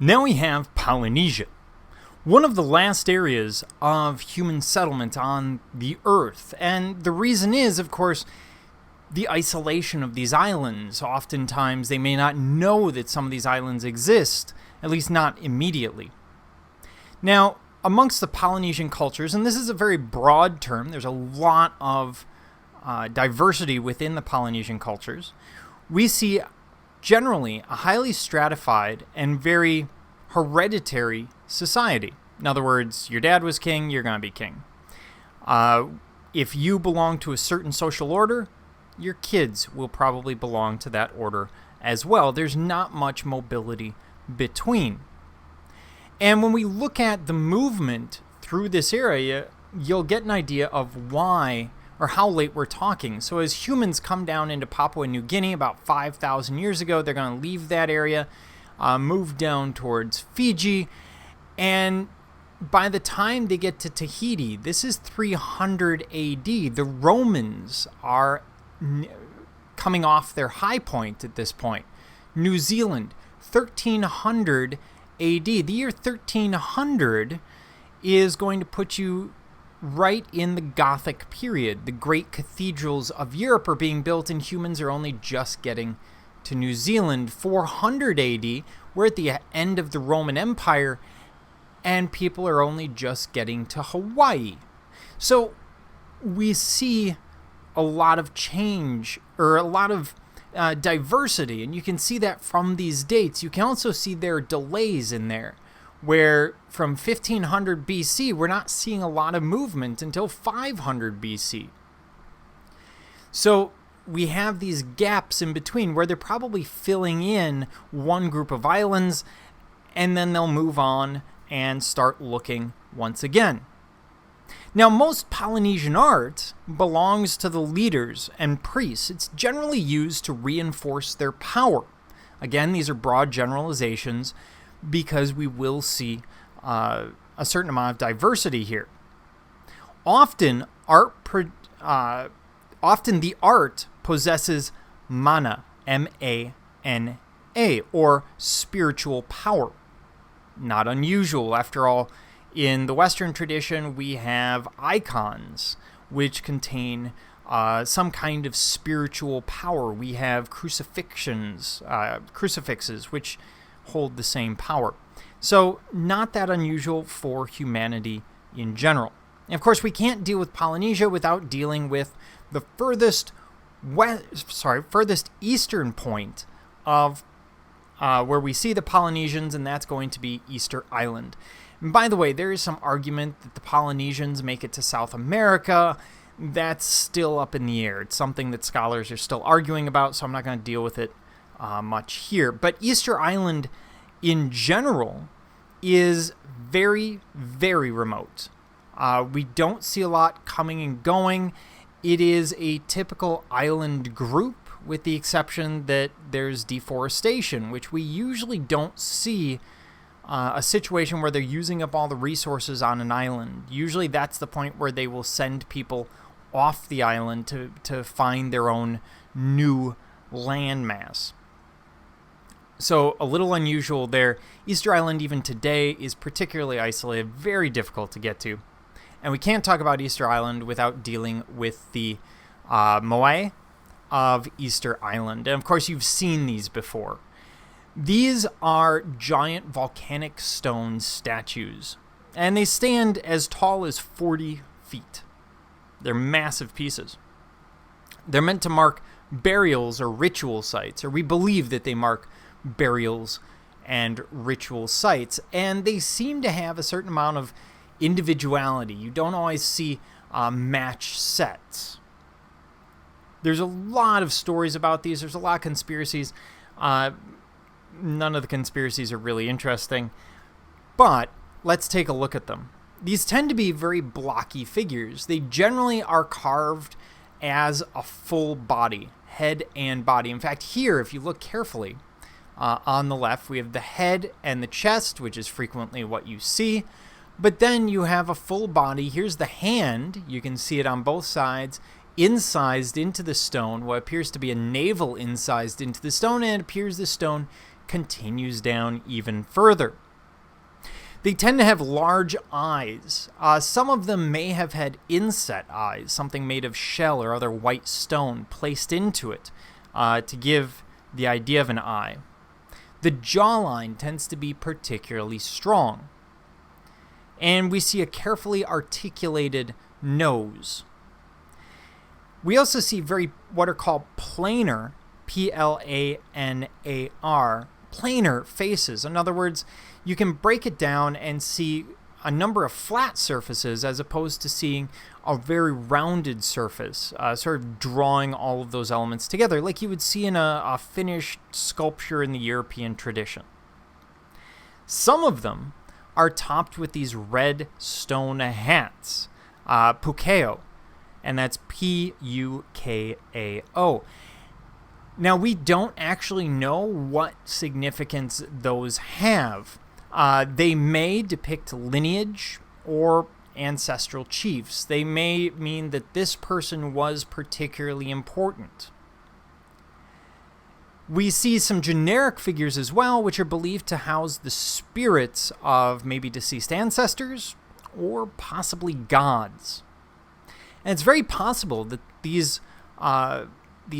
Now we have Polynesia, one of the last areas of human settlement on the Earth. And the reason is, of course, the isolation of these islands. Oftentimes they may not know that some of these islands exist, at least not immediately. Now, amongst the Polynesian cultures, and this is a very broad term, there's a lot of diversity within the Polynesian cultures, we see generally a highly stratified and very hereditary society. In other words, your dad was king, you're going to be king. If you belong to a certain social order, your kids will probably belong to that order as well. There's not much mobility between. And when we look at the movement through this area, you'll get an idea of why or how late we're talking. So as humans come down into Papua New Guinea about 5,000 years ago, they're going to leave that area, move down towards Fiji, and by the time they get to Tahiti, this is 300 AD. The Romans are coming off their high point at this point. New Zealand, 1300 AD. The year 1300 is going to put you right in the Gothic period. The great cathedrals of Europe are being built and humans are only just getting to New Zealand. 400 AD, we're at the end of the Roman Empire and people are only just getting to Hawaii. So we see a lot of change or a lot of diversity, and you can see that from these dates. You can also see there are delays in there where from 1500 BC, we're not seeing a lot of movement until 500 BC. So we have these gaps in between where they're probably filling in one group of islands, and then they'll move on and start looking once again. Now, most Polynesian art belongs to the leaders and priests. It's generally used to reinforce their power. Again, these are broad generalizations because we will see a certain amount of diversity here. Often the art possesses mana, M-A-N-A, or spiritual power. Not unusual. After all, in the Western tradition, we have icons which contain some kind of spiritual power. We have crucifixes, which hold the same power. So not that unusual for humanity in general. And of course, we can't deal with Polynesia without dealing with the furthest eastern point of where we see the Polynesians, and that's going to be Easter Island. And by the way, there is some argument that the Polynesians make it to South America. That's still up in the air. It's something that scholars are still arguing about, so I'm not going to deal with it much here. But Easter Island in general is very, very remote. We don't see a lot coming and going. It is a typical island group, with the exception that there's deforestation, which we usually don't see a situation where they're using up all the resources on an island. Usually that's the point where they will send people off the island to find their own new landmass. So a little unusual there. Easter Island, even today, is particularly isolated, very difficult to get to. And we can't talk about Easter Island without dealing with the Moai of Easter Island. And of course, you've seen these before. These are giant volcanic stone statues, and they stand as tall as 40 feet. They're massive pieces. They're meant to mark burials or ritual sites, or we believe that they mark burials and ritual sites, and they seem to have a certain amount of individuality. You don't always see match sets. There's a lot of stories about these. There's a lot of conspiracies. None of the conspiracies are really interesting, but let's take a look at them. These tend to be very blocky figures. They generally are carved as a full body, head and body. In fact, here, if you look carefully, on the left, we have the head and the chest, which is frequently what you see. But then you have a full body. Here's the hand. You can see it on both sides, incised into the stone, what appears to be a navel incised into the stone, and it appears the stone continues down even further. They tend to have large eyes. Some of them may have had inset eyes, something made of shell or other white stone placed into it to give the idea of an eye. The jawline tends to be particularly strong. And we see a carefully articulated nose. We also see what are called planar, Planar, planar faces. In other words, you can break it down and see a number of flat surfaces as opposed to seeing a very rounded surface, sort of drawing all of those elements together like you would see in a finished sculpture in the European tradition. Some of them are topped with these red stone hats, pukeo, and that's Pukao. Now, we don't actually know what significance those have. They may depict lineage or ancestral chiefs. They may mean that this person was particularly important. We see some generic figures as well, which are believed to house the spirits of maybe deceased ancestors or possibly gods. And it's very possible that these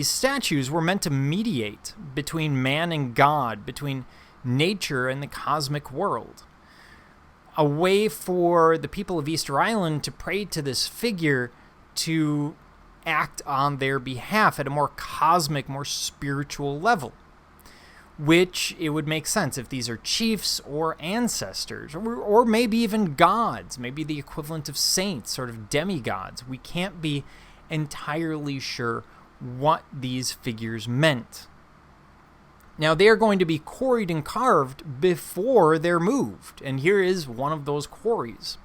statues were meant to mediate between man and God, between nature and the cosmic world. A way for the people of Easter Island to pray to this figure to act on their behalf at a more cosmic, more spiritual level. Which it would make sense if these are chiefs or ancestors, or maybe even gods, maybe the equivalent of saints, sort of demigods. We can't be entirely sure what these figures meant. Now, they are going to be quarried and carved before they're moved, and here is one of those quarries.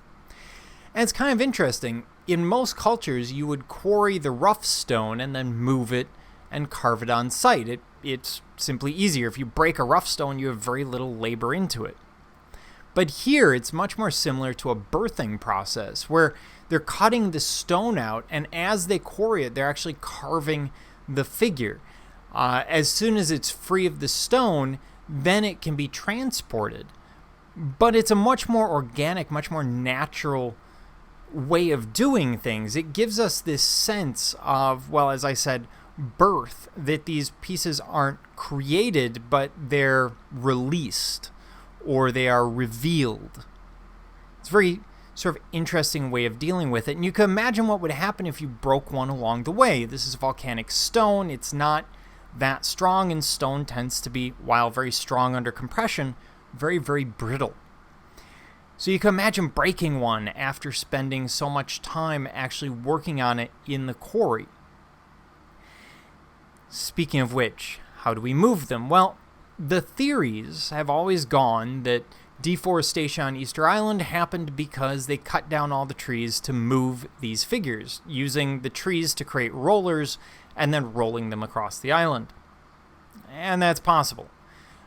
And it's kind of interesting. In most cultures, you would quarry the rough stone and then move it and carve it on site. It's simply easier. If you break a rough stone, you have very little labor into it. But here, it's much more similar to a birthing process, where they're cutting the stone out, and as they quarry it, they're actually carving the figure. As soon as it's free of the stone, then it can be transported. But it's a much more organic, much more natural way of doing things. It gives us this sense of, well, as I said, birth, that these pieces aren't created, but they're released or they are revealed. It's a very sort of interesting way of dealing with it. And you can imagine what would happen if you broke one along the way. This is volcanic stone. It's not that strong, and stone tends to be, while very strong under compression, very, very brittle. So you can imagine breaking one after spending so much time actually working on it in the quarry. Speaking of which, how do we move them? Well, the theories have always gone that deforestation on Easter Island happened because they cut down all the trees to move these figures, using the trees to create rollers and then rolling them across the island. And that's possible.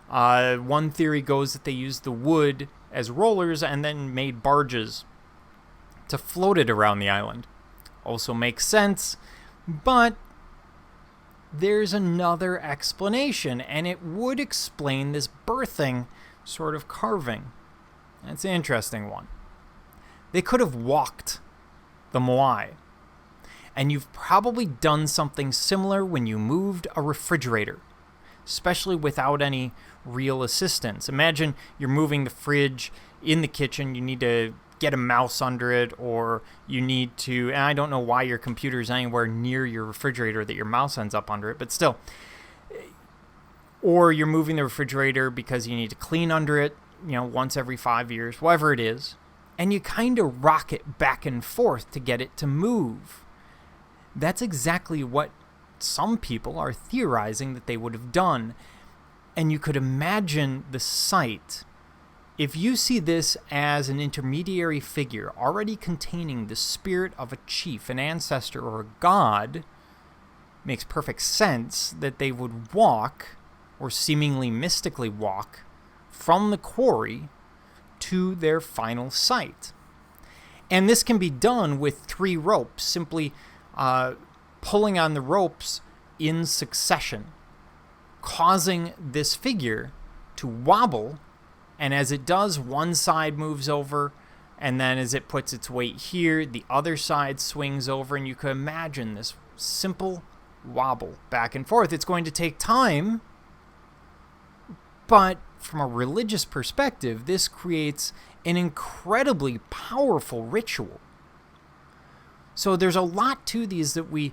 One theory goes that they used the wood as rollers and then made barges to float it around the island. Also makes sense, but there's another explanation, and it would explain this birthing sort of carving. That's an interesting one. They could have walked the Moai. And you've probably done something similar when you moved a refrigerator, especially without any real assistance. Imagine you're moving the fridge in the kitchen, you need to get a mouse under it, or you need to, and I don't know why your computer is anywhere near your refrigerator that your mouse ends up under it, but still. Or you're moving the refrigerator because you need to clean under it, once every 5 years, whatever it is, and you kind of rock it back and forth to get it to move. That's exactly what some people are theorizing that they would have done. And you could imagine the sight. If you see this as an intermediary figure already containing the spirit of a chief, an ancestor, or a god, makes perfect sense that they would walk, or seemingly mystically walk, from the quarry to their final site. And this can be done with 3 ropes, simply pulling on the ropes in succession, causing this figure to wobble, and as it does, one side moves over, and then as it puts its weight here, the other side swings over, and you can imagine this simple wobble back and forth. It's going to take time, but from a religious perspective, this creates an incredibly powerful ritual. So there's a lot to these that we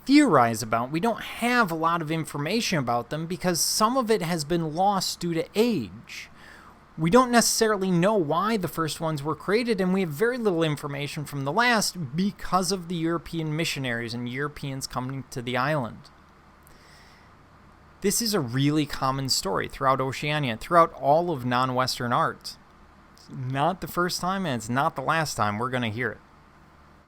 theorize about. We don't have a lot of information about them because some of it has been lost due to age. We don't necessarily know why the first ones were created, and we have very little information from the last because of the European missionaries and Europeans coming to the island. This is a really common story throughout Oceania, throughout all of non-Western art. It's not the first time, and it's not the last time we're going to hear it.